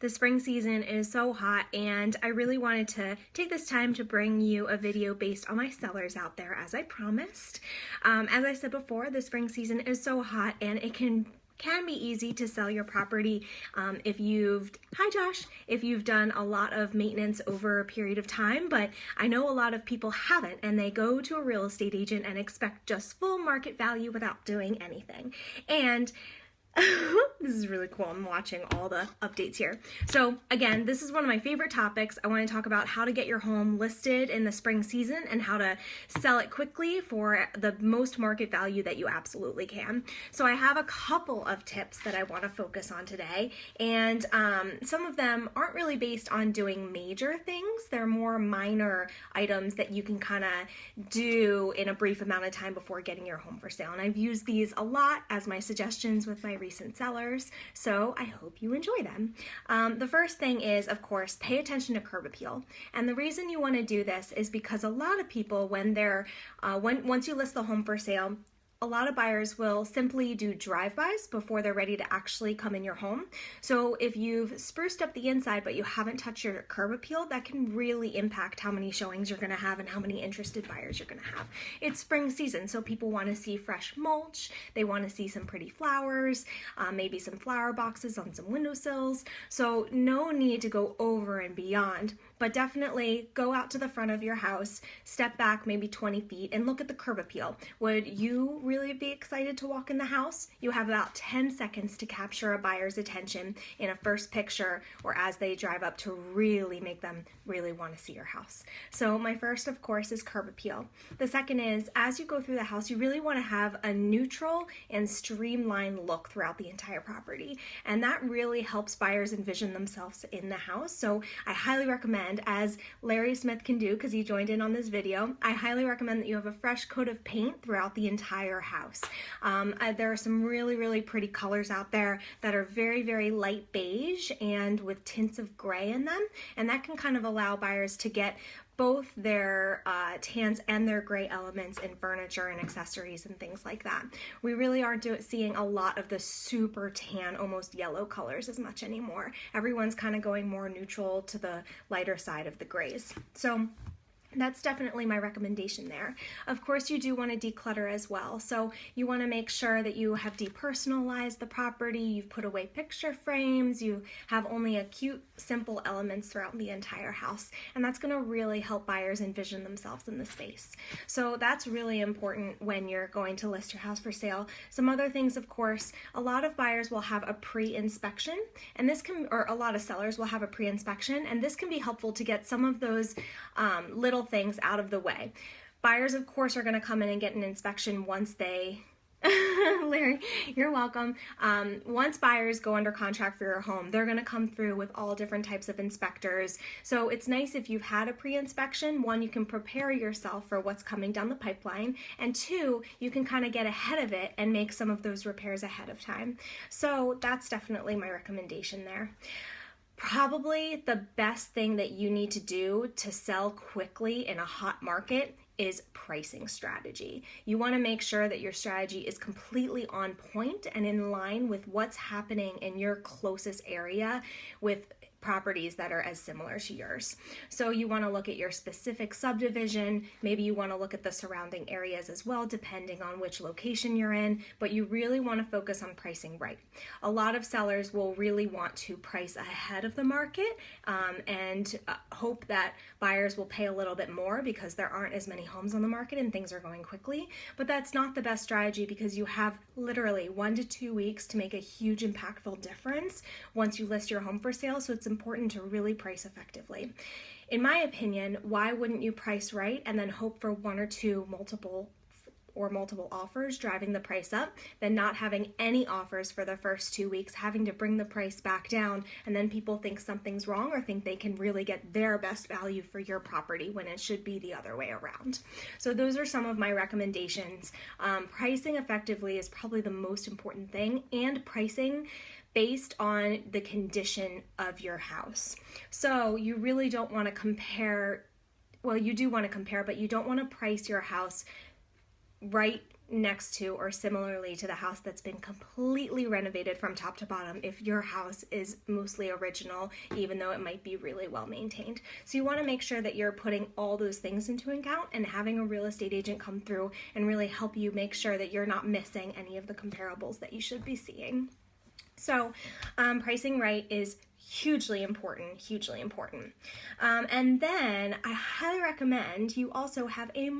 The spring season is so hot, and I really wanted to take this time to bring you a video based on my sellers out there, as I promised. As I said before, the spring season is so hot, and it can be easy to sell your property if you've done a lot of maintenance over a period of time. But I know a lot of people haven't, and they go to a real estate agent and expect just full market value without doing anything. And this is really cool. I'm watching all the updates here. So again, this is one of my favorite topics. I want to talk about how to get your home listed in the spring season and how to sell it quickly for the most market value that you absolutely can. So I have a couple of tips that I want to focus on today, and some of them aren't really based on doing major things. They're more minor items that you can kind of do in a brief amount of time before getting your home for sale. And I've used these a lot as my suggestions with my recent sellers, so I hope you enjoy them. The first thing is, of course, pay attention to curb appeal. And the reason you want to do this is because a lot of people, once you list the home for sale, a lot of buyers will simply do drive-bys before they're ready to actually come in your home. So if you've spruced up the inside but you haven't touched your curb appeal, that can really impact how many showings you're going to have and how many interested buyers you're going to have. It's spring season, so people want to see fresh mulch, they want to see some pretty flowers, maybe some flower boxes on some windowsills. So no need to go over and beyond, but definitely go out to the front of your house, step back maybe 20 feet and look at the curb appeal. Would you really be excited to walk in the house? You have about 10 seconds to capture a buyer's attention in a first picture or as they drive up to really make them really want to see your house. So my first, of course, is curb appeal. The second is, as you go through the house, you really want to have a neutral and streamlined look throughout the entire property. And that really helps buyers envision themselves in the house. So I highly recommend, as Larry Smith can do because he joined in on this video, I highly recommend that you have a fresh coat of paint throughout the entire house. There are some really pretty colors out there that are very light beige and with tints of gray in them, and that can kind of allow buyers to get both their tans and their gray elements in furniture and accessories and things like that. We really aren't seeing a lot of the super tan, almost yellow colors as much anymore. Everyone's kind of going more neutral to the lighter side of the grays. So that's definitely my recommendation there. Of course, you do want to declutter as well. So you want to make sure that you have depersonalized the property, you've put away picture frames, you have only a cute, simple elements throughout the entire house. And that's going to really help buyers envision themselves in the space. So that's really important when you're going to list your house for sale. Some other things, of course, a lot of buyers will have a pre-inspection, and a lot of sellers will have a pre-inspection, and this can be helpful to get some of those little things out of the way. Buyers, of course, are going to come in and get an inspection once they Larry, you're welcome. Once buyers go under contract for your home, they're going to come through with all different types of inspectors. So it's nice if you've had a pre-inspection. One, you can prepare yourself for what's coming down the pipeline, and two, you can kind of get ahead of it and make some of those repairs ahead of time. So that's definitely my recommendation there. Probably the best thing that you need to do to sell quickly in a hot market is pricing strategy. You want to make sure that your strategy is completely on point and in line with what's happening in your closest area with properties that are as similar to yours. So you want to look at your specific subdivision, maybe you want to look at the surrounding areas as well, depending on which location you're in, but you really want to focus on pricing right. A lot of sellers will really want to price ahead of the market and hope that buyers will pay a little bit more because there aren't as many homes on the market and things are going quickly, but that's not the best strategy because you have literally 1 to 2 weeks to make a huge impactful difference once you list your home for sale. So it's important to really price effectively. In my opinion, why wouldn't you price right and then hope for one or two multiple offers driving the price up, than not having any offers for the first 2 weeks, having to bring the price back down, and then people think something's wrong or think they can really get their best value for your property when it should be the other way around. So those are some of my recommendations. Pricing effectively is probably the most important thing, and pricing based on the condition of your house. So you really don't want to compare, well, you do want to compare, but you don't want to price your house right next to or similarly to the house that's been completely renovated from top to bottom if your house is mostly original, even though it might be really well maintained. So you want to make sure that you're putting all those things into account and having a real estate agent come through and really help you make sure that you're not missing any of the comparables that you should be seeing. So pricing right is hugely important, hugely important. And then I highly recommend you also have a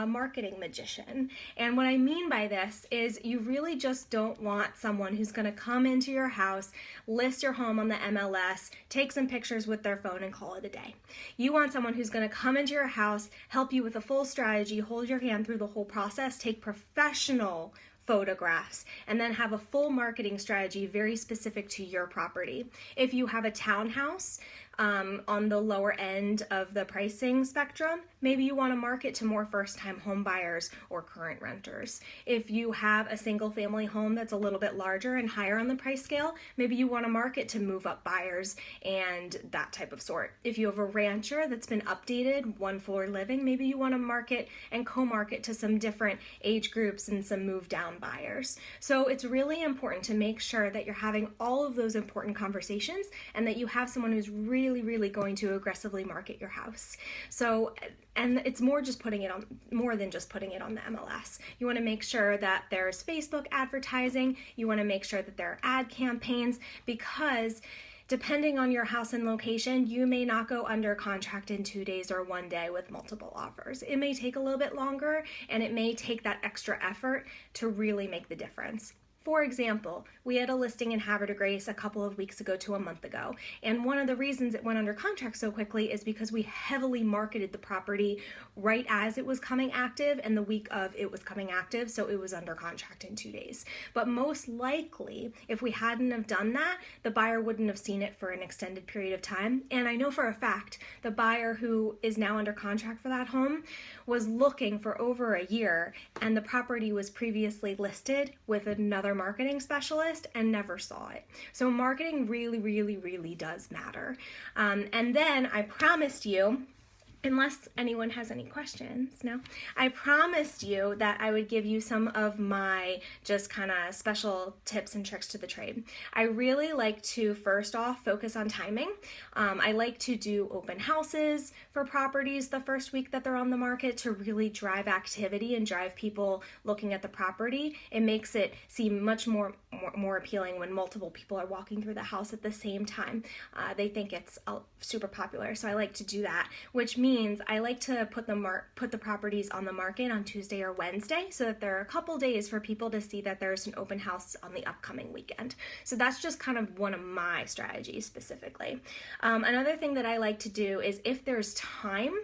marketing magician. And what I mean by this is you really just don't want someone who's going to come into your house, list your home on the MLS, take some pictures with their phone and call it a day. You want someone who's going to come into your house, help you with a full strategy, hold your hand through the whole process, take professional photographs, and then have a full marketing strategy very specific to your property. If you have a townhouse on the lower end of the pricing spectrum, maybe you want to market to more first-time home buyers or current renters. If you have a single-family home that's a little bit larger and higher on the price scale, maybe you want to market to move-up buyers and that type of sort. If you have a rancher that's been updated, one-floor living, maybe you want to market and co-market to some different age groups and some move-down buyers. So it's really important to make sure that you're having all of those important conversations and that you have someone who's really going to aggressively market your house. So, and it's more than just putting it on the MLS. You want to make sure that there's Facebook advertising. You want to make sure that there are ad campaigns, because depending on your house and location, you may not go under contract in 2 days or 1 day with multiple offers. It may take a little bit longer, and it may take that extra effort to really make the difference. For example, we had a listing in Havre de Grace a couple of weeks ago to a month ago, and one of the reasons it went under contract so quickly is because we heavily marketed the property right as it was coming active and the week of it was coming active, so it was under contract in 2 days. But most likely, if we hadn't have done that, the buyer wouldn't have seen it for an extended period of time. And I know for a fact the buyer who is now under contract for that home was looking for over a year, and the property was previously listed with another marketing specialist and never saw it. So marketing really does matter. And then I promised you, unless anyone has any questions, no, I promised you that I would give you some of my just kind of special tips and tricks to the trade. I really like to first off focus on timing. I like to do open houses for properties the first week that they're on the market to really drive activity and drive people looking at the property. It makes it seem much more appealing when multiple people are walking through the house at the same time. They think it's super popular, so I like to do that, which means I like to put the properties on the market on Tuesday or Wednesday so that there are a couple days for people to see that there's an open house on the upcoming weekend. So that's just kind of one of my strategies specifically. Another thing that I like to do is if there's time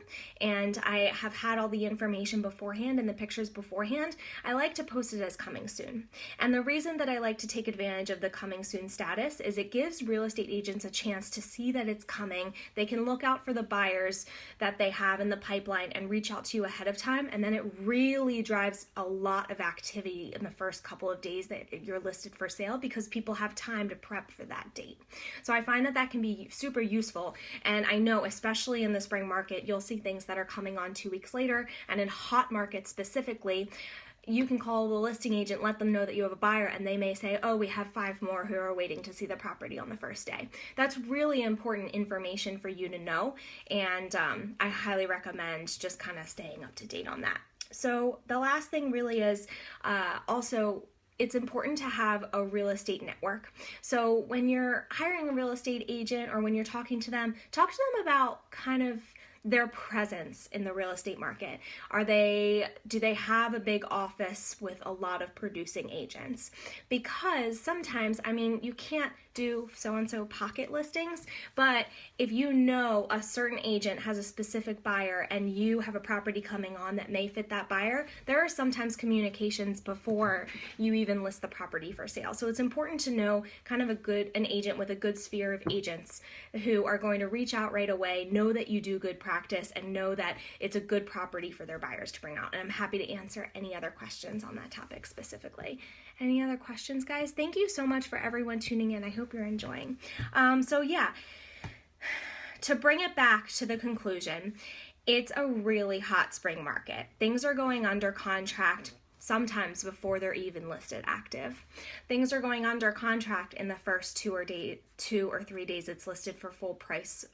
and I have had all the information beforehand and the pictures beforehand, I like to post it as coming soon. And the reason that I like to take advantage of the coming soon status is it gives real estate agents a chance to see that it's coming. They can look out for the buyers that they have in the pipeline and reach out to you ahead of time, and then it really drives a lot of activity in the first couple of days that you're listed for sale because people have time to prep for that date. So I find that can be super useful, and I know especially in the spring market you'll see things that are coming on 2 weeks later, and in hot markets specifically, you can call the listing agent, let them know that you have a buyer, and they may say, oh, we have 5 more who are waiting to see the property on the first day. That's really important information for you to know, and I highly recommend just kind of staying up to date on that. So the last thing really is also it's important to have a real estate network. So when you're hiring a real estate agent or when you're talking to them, talk to them about kind of their presence in the real estate market. Do they have a big office with a lot of producing agents? Because sometimes, I mean, you can't do so-and-so pocket listings, but if you know a certain agent has a specific buyer and you have a property coming on that may fit that buyer, there are sometimes communications before you even list the property for sale. So it's important to know kind of an agent with a good sphere of agents who are going to reach out right away, know that you do good practice, and know that it's a good property for their buyers to bring out. And I'm happy to answer any other questions on that topic specifically. Any other questions, guys? Thank you so much for everyone tuning in. I hope you're enjoying. So yeah, to bring it back to the conclusion, it's a really hot spring market. Things are going under contract sometimes before they're even listed active. Things are going under contract in the first 2 or 3 days it's listed for full price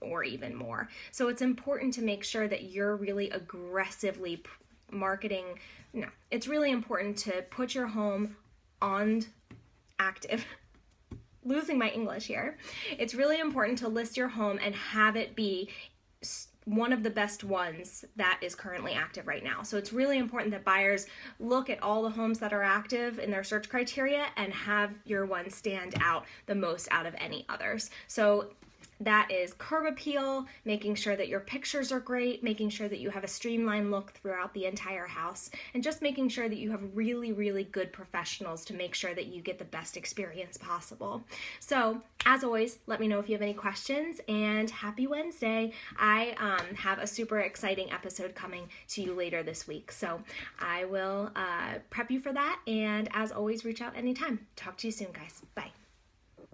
or even more. So it's important to make sure that you're really aggressively marketing. No, it's really important to put your home on active. Losing my English here. It's really important to list your home and have it be one of the best ones that is currently active right now. So it's really important that buyers look at all the homes that are active in their search criteria and have your one stand out the most out of any others. So that is curb appeal, making sure that your pictures are great, making sure that you have a streamlined look throughout the entire house, and just making sure that you have really, really good professionals to make sure that you get the best experience possible. So, as always, let me know if you have any questions, and happy Wednesday. I have a super exciting episode coming to you later this week, so I will prep you for that, and as always, reach out anytime. Talk to you soon, guys. Bye.